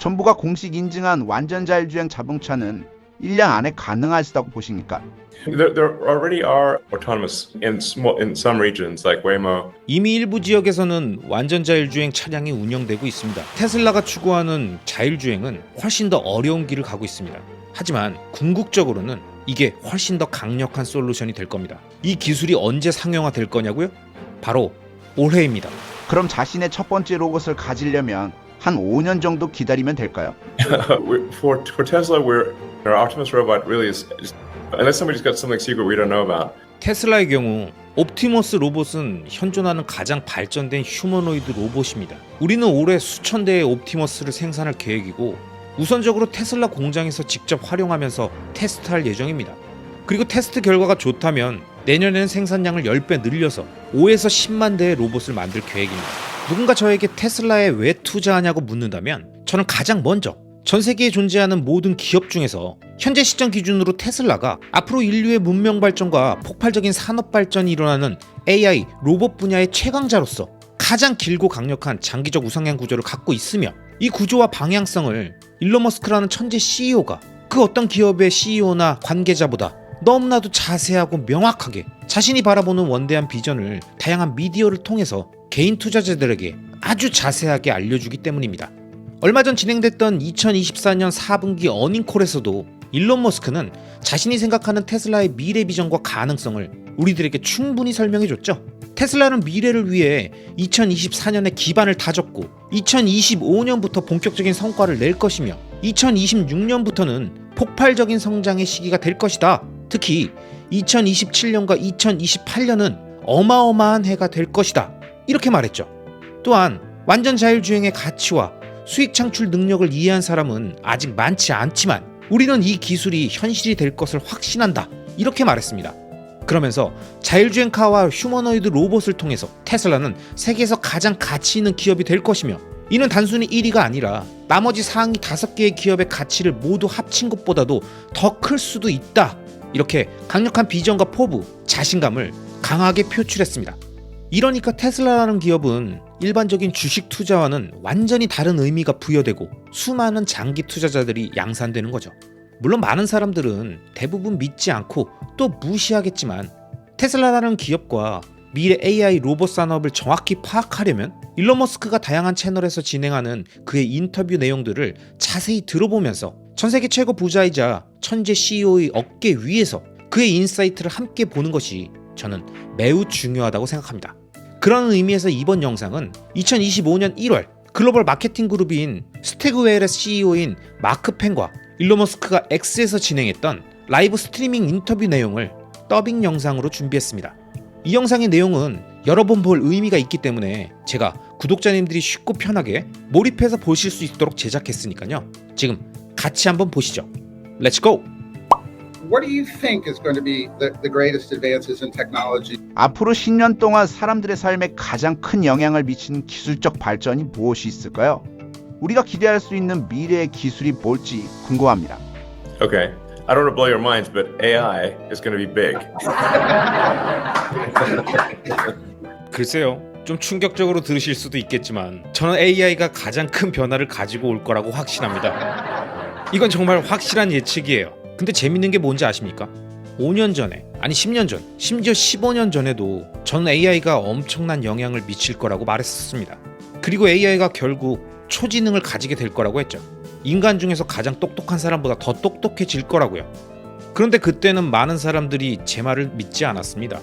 정부가 공식 인증한 완전 자율주행 자동차는 1년 안에 가능할 수다고 보십니까? There already are autonomous in some regions like Waymo. 이미 일부 지역에서는 완전 자율주행 차량이 운영되고 있습니다. 테슬라가 추구하는 자율주행은 훨씬 더 어려운 길을 가고 있습니다. 하지만 궁극적으로는 이게 훨씬 더 강력한 솔루션이 될 겁니다. 이 기술이 언제 상용화 될 거냐고요? 바로 올해입니다. 그럼 자신의 첫 번째 로봇을 가지려면 한 5년 정도 기다리면 될까요? For Tesla, our Optimus robot really is unless somebody's got something secret we don't know about. 테슬라의 경우 옵티머스 로봇은 현존하는 가장 발전된 휴머노이드 로봇입니다. 우리는 올해 수천 대의 옵티머스를 생산할 계획이고 우선적으로 테슬라 공장에서 직접 활용하면서 테스트할 예정입니다. 그리고 테스트 결과가 좋다면 내년에는 생산량을 10배 늘려서 5에서 10만 대의 로봇을 만들 계획입니다. 누군가 저에게 테슬라에 왜 투자하냐고 묻는다면 저는 가장 먼저 전 세계에 존재하는 모든 기업 중에서 현재 시점 기준으로 테슬라가 앞으로 인류의 문명 발전과 폭발적인 산업 발전이 일어나는 AI, 로봇 분야의 최강자로서 가장 길고 강력한 장기적 우상향 구조를 갖고 있으며 이 구조와 방향성을 일론 머스크라는 천재 CEO가 그 어떤 기업의 CEO나 관계자보다 너무나도 자세하고 명확하게 자신이 바라보는 원대한 비전을 다양한 미디어를 통해서 개인 투자자들에게 아주 자세하게 알려주기 때문입니다. 얼마 전 진행됐던 2024년 4분기 어닝콜에서도 일론 머스크는 자신이 생각하는 테슬라의 미래 비전과 가능성을 우리들에게 충분히 설명해줬죠. 테슬라는 미래를 위해 2024년에 기반을 다졌고 2025년부터 본격적인 성과를 낼 것이며 2026년부터는 폭발적인 성장의 시기가 될 것이다. 특히 2027년과 2028년은 어마어마한 해가 될 것이다. 이렇게 말했죠. 또한 완전 자율주행의 가치와 수익 창출 능력을 이해한 사람은 아직 많지 않지만 우리는 이 기술이 현실이 될 것을 확신한다. 이렇게 말했습니다. 그러면서 자율주행 카와 휴머노이드 로봇을 통해서 테슬라는 세계에서 가장 가치 있는 기업이 될 것이며 이는 단순히 1위가 아니라 나머지 상위 5개의 기업의 가치를 모두 합친 것보다도 더 클 수도 있다. 이렇게 강력한 비전과 포부, 자신감을 강하게 표출했습니다. 이러니까 테슬라라는 기업은 일반적인 주식 투자와는 완전히 다른 의미가 부여되고 수많은 장기 투자자들이 양산되는 거죠. 물론 많은 사람들은 대부분 믿지 않고 또 무시하겠지만 테슬라라는 기업과 미래 AI 로봇 산업을 정확히 파악하려면 일론 머스크가 다양한 채널에서 진행하는 그의 인터뷰 내용들을 자세히 들어보면서 전 세계 최고 부자이자 천재 CEO의 어깨 위에서 그의 인사이트를 함께 보는 것이 저는 매우 중요하다고 생각합니다. 그런 의미에서 이번 영상은 2025년 1월 글로벌 마케팅 그룹인 스태그웨일의 CEO인 마크 펜과 일론 머스크가 X에서 진행했던 라이브 스트리밍 인터뷰 내용을 더빙 영상으로 준비했습니다. 이 영상의 내용은 여러 번 볼 의미가 있기 때문에 제가 구독자님들이 쉽고 편하게 몰입해서 보실 수 있도록 제작했으니까요. 지금 같이 한번 보시죠. Let's go! What do you think is going to be the greatest advances in technology? 앞으로 10년 동안 사람들의 삶에 가장 큰 영향을 미치는 기술적 발전이 무엇이 있을까요? 우리가 기대할 수 있는 미래의 기술이 뭘지 궁금합니다. Okay, I don't want to blow your minds, but AI is going to be big. 글쎄요. 좀 충격적으로 들으실 수도 있겠지만 저는 AI가 가장 큰 변화를 가지고 올 거라고 확신합니다. 이건 정말 확실한 예측이에요. 근데 재밌는 게 뭔지 아십니까? 5년 전에, 아니 10년 전, 심지어 15년 전에도 저는 AI가 엄청난 영향을 미칠 거라고 말했었습니다. 그리고 AI가 결국 초지능을 가지게 될 거라고 했죠. 인간 중에서 가장 똑똑한 사람보다 더 똑똑해질 거라고요. 그런데 그때는 많은 사람들이 제 말을 믿지 않았습니다.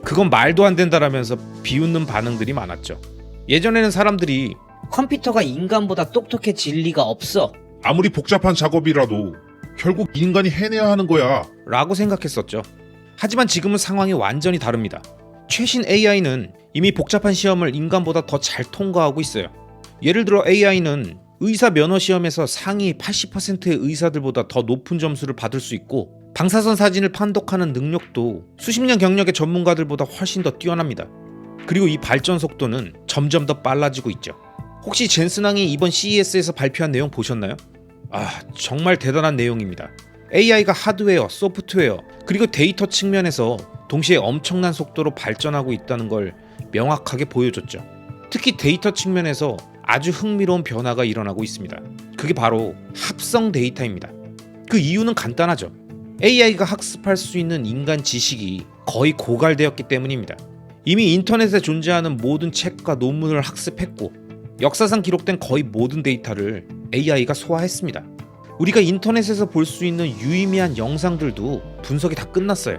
그건 말도 안 된다라면서 비웃는 반응들이 많았죠. 예전에는 사람들이 컴퓨터가 인간보다 똑똑해질 리가 없어. 아무리 복잡한 작업이라도 결국 인간이 해내야 하는 거야. 라고 생각했었죠. 하지만 지금은 상황이 완전히 다릅니다. 최신 AI는 이미 복잡한 시험을 인간보다 더 잘 통과하고 있어요. 예를 들어 AI는 의사 면허 시험에서 상위 80%의 의사들보다 더 높은 점수를 받을 수 있고 방사선 사진을 판독하는 능력도 수십 년 경력의 전문가들보다 훨씬 더 뛰어납니다. 그리고 이 발전 속도는 점점 더 빨라지고 있죠. 혹시 젠슨왕이 이번 CES에서 발표한 내용 보셨나요? 정말 대단한 내용입니다. AI가 하드웨어, 소프트웨어, 그리고 데이터 측면에서 동시에 엄청난 속도로 발전하고 있다는 걸 명확하게 보여줬죠. 특히 데이터 측면에서 아주 흥미로운 변화가 일어나고 있습니다. 그게 바로 합성 데이터입니다. 그 이유는 간단하죠. AI가 학습할 수 있는 인간 지식이 거의 고갈되었기 때문입니다. 이미 인터넷에 존재하는 모든 책과 논문을 학습했고 역사상 기록된 거의 모든 데이터를 AI가 소화했습니다. 우리가 인터넷에서 볼 수 있는 유의미한 영상들도 분석이 다 끝났어요.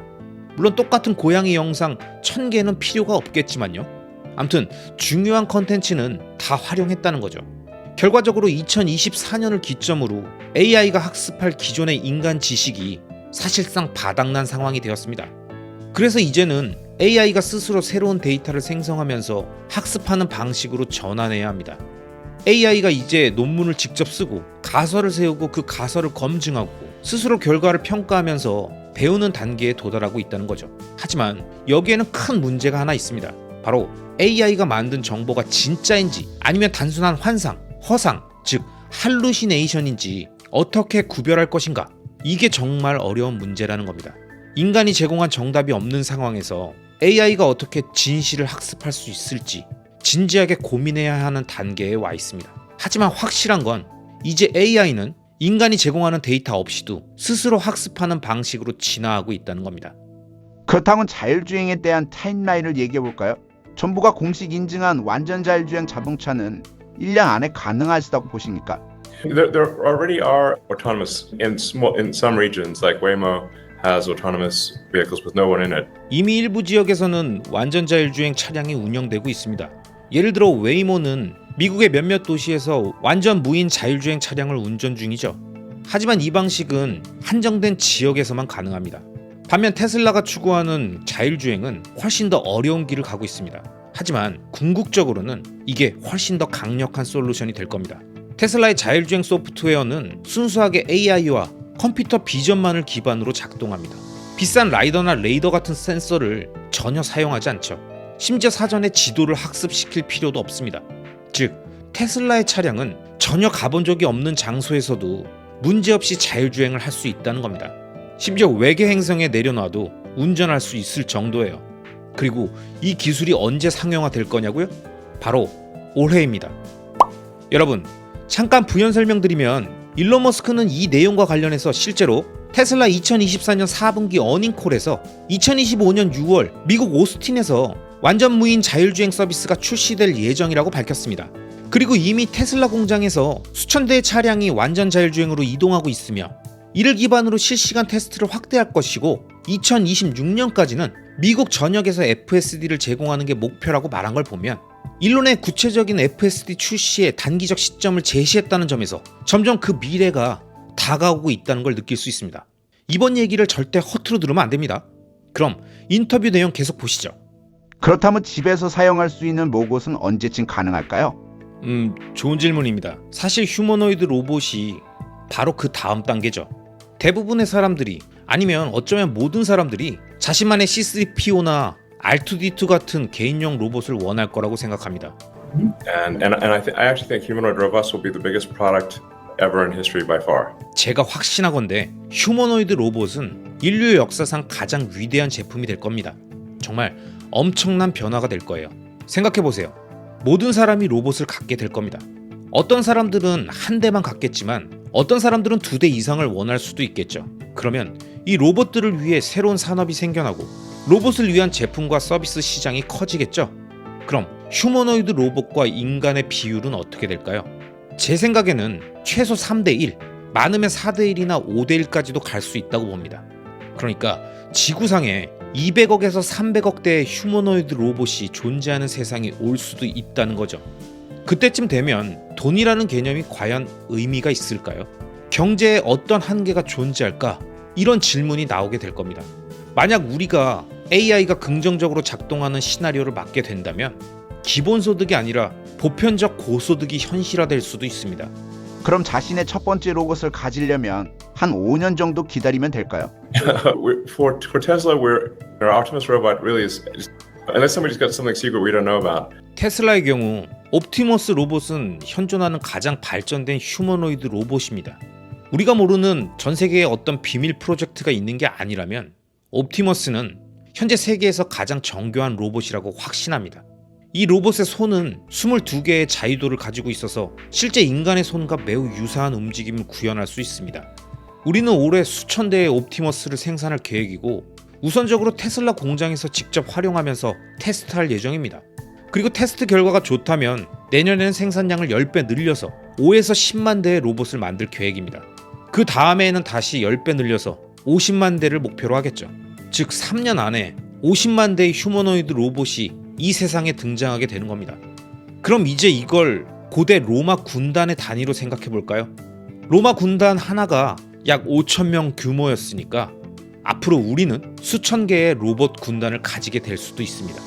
물론 똑같은 고양이 영상 1000개는 필요가 없겠지만요. 아무튼 중요한 컨텐츠는 다 활용했다는 거죠. 결과적으로 2024년을 기점으로 AI가 학습할 기존의 인간 지식이 사실상 바닥난 상황이 되었습니다. 그래서 이제는 AI가 스스로 새로운 데이터를 생성하면서 학습하는 방식으로 전환해야 합니다. AI가 이제 논문을 직접 쓰고 가설을 세우고 그 가설을 검증하고 스스로 결과를 평가하면서 배우는 단계에 도달하고 있다는 거죠. 하지만 여기에는 큰 문제가 하나 있습니다. 바로 AI가 만든 정보가 진짜인지 아니면 단순한 환상, 허상, 즉 할루시네이션인지 어떻게 구별할 것인가? 이게 정말 어려운 문제라는 겁니다. 인간이 제공한 정답이 없는 상황에서 AI가 어떻게 진실을 학습할 수 있을지 진지하게 고민해야 하는 단계에 와 있습니다. 하지만 확실한 건 이제 AI는 인간이 제공하는 데이터 없이도 스스로 학습하는 방식으로 진화하고 있다는 겁니다. 그렇다면 자율주행에 대한 타임라인을 얘기해 볼까요? 정부가 공식 인증한 완전 자율주행 자동차는 1년 안에 가능하시다고 보십니까? There already are autonomous in some regions, like Waymo has autonomous vehicles with no one in it. 이미 일부 지역에서는 완전 자율주행 차량이 운영되고 있습니다. 예를 들어 웨이모는 미국의 몇몇 도시에서 완전 무인 자율주행 차량을 운전 중이죠. 하지만 이 방식은 한정된 지역에서만 가능합니다. 반면 테슬라가 추구하는 자율주행은 훨씬 더 어려운 길을 가고 있습니다. 하지만 궁극적으로는 이게 훨씬 더 강력한 솔루션이 될 겁니다. 테슬라의 자율주행 소프트웨어는 순수하게 AI와 컴퓨터 비전만을 기반으로 작동합니다. 비싼 라이더나 레이더 같은 센서를 전혀 사용하지 않죠. 심지어 사전에 지도를 학습시킬 필요도 없습니다. 즉, 테슬라의 차량은 전혀 가본 적이 없는 장소에서도 문제없이 자율주행을 할 수 있다는 겁니다. 심지어 외계 행성에 내려놔도 운전할 수 있을 정도예요. 그리고 이 기술이 언제 상용화될 거냐고요? 바로 올해입니다. 여러분, 잠깐 부연 설명드리면 일론 머스크는 이 내용과 관련해서 실제로 테슬라 2024년 4분기 어닝콜에서 2025년 6월 미국 오스틴에서 완전 무인 자율주행 서비스가 출시될 예정이라고 밝혔습니다. 그리고 이미 테슬라 공장에서 수천 대의 차량이 완전 자율주행으로 이동하고 있으며 이를 기반으로 실시간 테스트를 확대할 것이고 2026년까지는 미국 전역에서 FSD를 제공하는 게 목표라고 말한 걸 보면 일론의 구체적인 FSD 출시의 단기적 시점을 제시했다는 점에서 점점 그 미래가 다가오고 있다는 걸 느낄 수 있습니다. 이번 얘기를 절대 허투루 들으면 안 됩니다. 그럼 인터뷰 내용 계속 보시죠. 그렇다면 집에서 사용할 수 있는 로봇은 언제쯤 가능할까요? 좋은 질문입니다. 사실 휴머노이드 로봇이 바로 그 다음 단계죠. 대부분의 사람들이 아니면 어쩌면 모든 사람들이 자신만의 C3PO나 R2D2 같은 개인용 로봇을 원할 거라고 생각합니다. And I actually think humanoid robots will be the biggest product ever in history by far. 제가 확신하건대 휴머노이드 로봇은 인류 역사상 가장 위대한 제품이 될 겁니다. 정말 엄청난 변화가 될 거예요. 생각해보세요. 모든 사람이 로봇을 갖게 될 겁니다. 어떤 사람들은 한 대만 갖겠지만 어떤 사람들은 2대 이상을 원할 수도 있겠죠. 그러면 이 로봇들을 위해 새로운 산업이 생겨나고 로봇을 위한 제품과 서비스 시장이 커지겠죠. 그럼 휴머노이드 로봇과 인간의 비율은 어떻게 될까요? 제 생각에는 최소 3대1, 많으면 4대1이나 5대1까지도 갈 수 있다고 봅니다. 그러니까 지구상에 200억에서 300억 대의 휴머노이드 로봇이 존재하는 세상이 올 수도 있다는 거죠. 그때쯤 되면 돈이라는 개념이 과연 의미가 있을까요? 경제에 어떤 한계가 존재할까? 이런 질문이 나오게 될 겁니다. 만약 우리가 AI가 긍정적으로 작동하는 시나리오를 맞게 된다면 기본소득이 아니라 보편적 고소득이 현실화될 수도 있습니다. 그럼 자신의 첫 번째 로봇을 가지려면 한 5년 정도 기다리면 될까요? For Tesla, our Optimus robot really is unless somebody's got something secret we don't know about. 테슬라의 경우 옵티머스 로봇은 현존하는 가장 발전된 휴머노이드 로봇입니다. 우리가 모르는 전 세계에 어떤 비밀 프로젝트가 있는 게 아니라면 옵티머스는 현재 세계에서 가장 정교한 로봇이라고 확신합니다. 이 로봇의 손은 22개의 자유도를 가지고 있어서 실제 인간의 손과 매우 유사한 움직임을 구현할 수 있습니다. 우리는 올해 수천 대의 옵티머스를 생산할 계획이고 우선적으로 테슬라 공장에서 직접 활용하면서 테스트할 예정입니다. 그리고 테스트 결과가 좋다면 내년에는 생산량을 10배 늘려서 5에서 10만 대의 로봇을 만들 계획입니다. 그 다음에는 다시 10배 늘려서 50만 대를 목표로 하겠죠. 즉 3년 안에 50만 대의 휴머노이드 로봇이 이 세상에 등장하게 되는 겁니다. 그럼 이제 이걸 고대 로마 군단의 단위로 생각해 볼까요? 로마 군단 하나가 약 5,000명 규모였으니까 앞으로 우리는 수천 개의 로봇 군단을 가지게 될 수도 있습니다.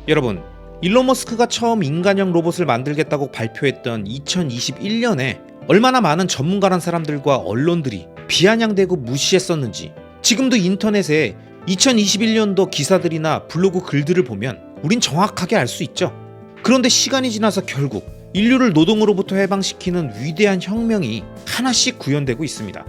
여러분, 일론 머스크가 처음 인간형 로봇을 만들겠다고 발표했던 2021년에 얼마나 많은 전문가란 사람들과 언론들이 비아냥대고 무시했었는지 지금도 인터넷에 2021년도 기사들이나 블로그 글들을 보면 우린 정확하게 알 수 있죠. 그런데 시간이 지나서 결국 인류를 노동으로부터 해방시키는 위대한 혁명이 하나씩 구현되고 있습니다.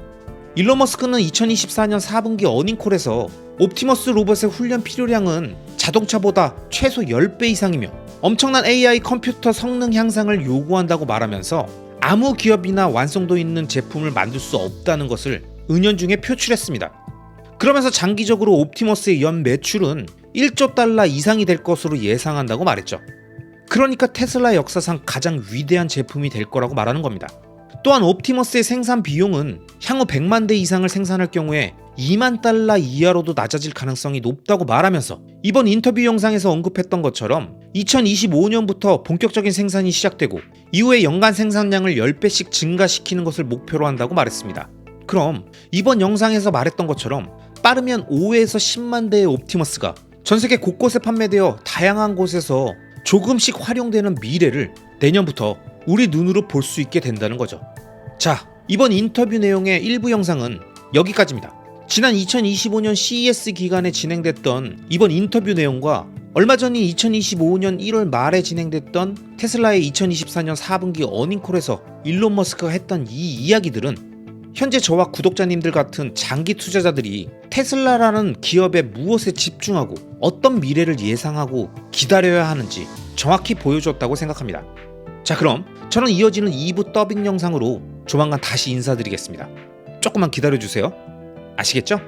일론 머스크는 2024년 4분기 어닝콜에서 옵티머스 로봇의 훈련 필요량은 자동차보다 최소 10배 이상이며 엄청난 AI 컴퓨터 성능 향상을 요구한다고 말하면서 아무 기업이나 완성도 있는 제품을 만들 수 없다는 것을 은연중에 표출했습니다. 그러면서 장기적으로 옵티머스의 연 매출은 1조 달러 이상이 될 것으로 예상한다고 말했죠. 그러니까 테슬라 역사상 가장 위대한 제품이 될 거라고 말하는 겁니다. 또한 옵티머스의 생산 비용은 향후 100만 대 이상을 생산할 경우에 2만 달러 이하로도 낮아질 가능성이 높다고 말하면서 이번 인터뷰 영상에서 언급했던 것처럼 2025년부터 본격적인 생산이 시작되고 이후에 연간 생산량을 10배씩 증가시키는 것을 목표로 한다고 말했습니다. 그럼 이번 영상에서 말했던 것처럼 빠르면 5에서 10만 대의 옵티머스가 전 세계 곳곳에 판매되어 다양한 곳에서 조금씩 활용되는 미래를 내년부터 우리 눈으로 볼 수 있게 된다는 거죠. 자, 이번 인터뷰 내용의 일부 영상은 여기까지입니다. 지난 2025년 CES 기간에 진행됐던 이번 인터뷰 내용과 얼마 전인 2025년 1월 말에 진행됐던 테슬라의 2024년 4분기 어닝콜에서 일론 머스크가 했던 이 이야기들은 현재 저와 구독자님들 같은 장기 투자자들이 테슬라라는 기업의 무엇에 집중하고 어떤 미래를 예상하고 기다려야 하는지 정확히 보여줬다고 생각합니다. 자, 그럼 저는 이어지는 2부 더빙 영상으로 조만간 다시 인사드리겠습니다. 조금만 기다려주세요. 아시겠죠?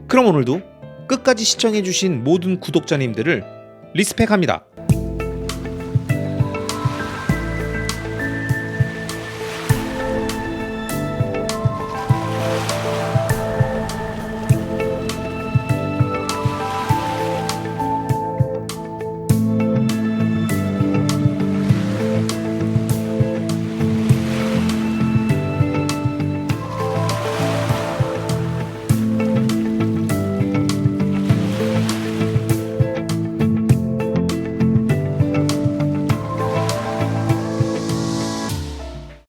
그럼 오늘도 끝까지 시청해주신 모든 구독자님들을 리스펙합니다.